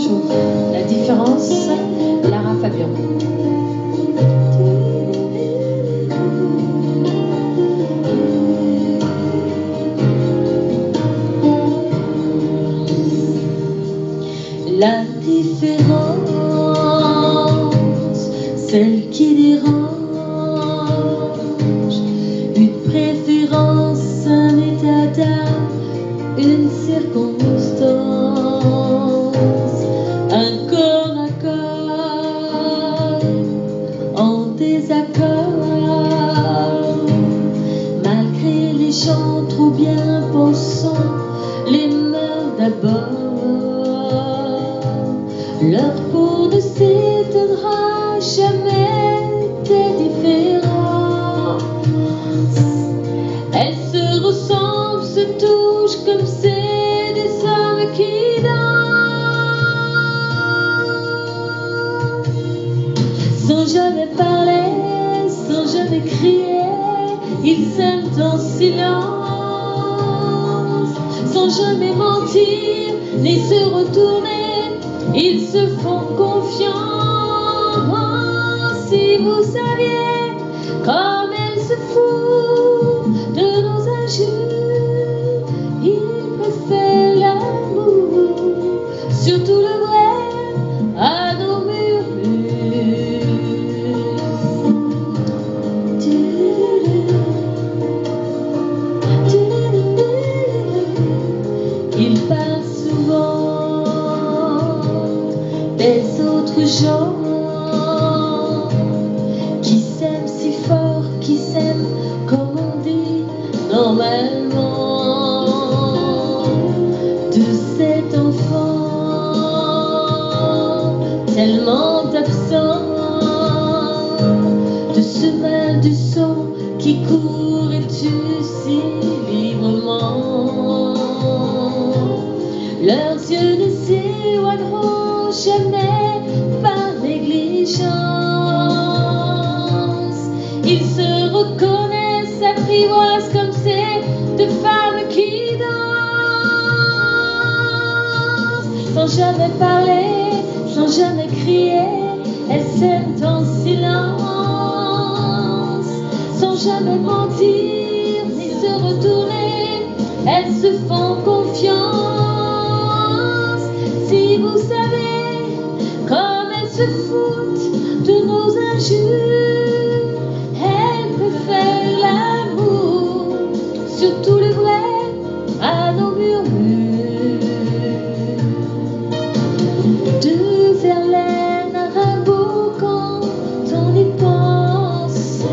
chose. La différence, Lara Fabian. La différence, celle qui dérange, une préférence, un état d'âme, une circonstance, un corps à corps, en désaccord, malgré les gens trop bien pensants, les mœurs d'abord. Leur peau ne s'étonnera jamais des différences. Elles se ressemblent, se touchent comme c'est des hommes qui dansent. Sans jamais parler, sans jamais crier, ils s'aiment en silence. Sans jamais mentir, ni se retourner, ils se font confiance. Si vous saviez comme elles se foutent de nos injures, ils préfèrent l'amour, surtout le vrai, à nos murmures. Ils parlent souvent des autres gens qui s'aiment si fort, qui s'aiment comme on dit normalement. De cet enfant tellement absent, de ce mal du sang qui court et tue si librement. Leurs yeux ne s'éloigneront jamais par négligence. Ils se reconnaissent, apprivoisent comme ces deux femmes qui dansent. Sans jamais parler, sans jamais crier, elles s'aiment en silence. Sans jamais mentir, ni se retourner, elles se font confiance. Si vous savez comme elles se foutent de nos injures, elles préfèrent l'amour, surtout le vrai, à nos murmures. De Verlaine à Rimbaud, quand on y pense,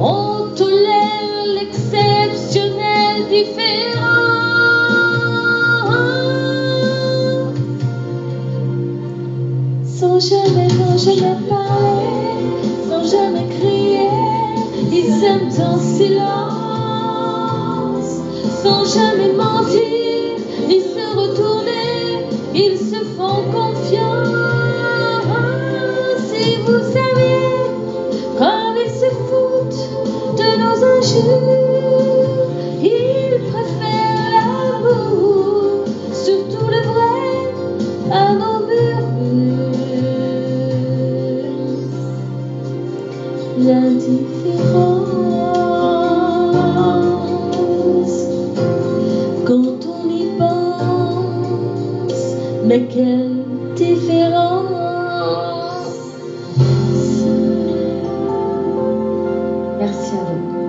on tolère l'exceptionnel différent. Sans jamais parler, sans jamais crier, ils s'aiment en silence. Sans jamais mentir, ni se retourner, ils se font confiance. Si vous saviez comme ils se foutent de nos injures, ils préfèrent l'amour, surtout le vrai, à nos murmures. L'indifférence, quand on y pense, mais quelle différence. Merci à vous.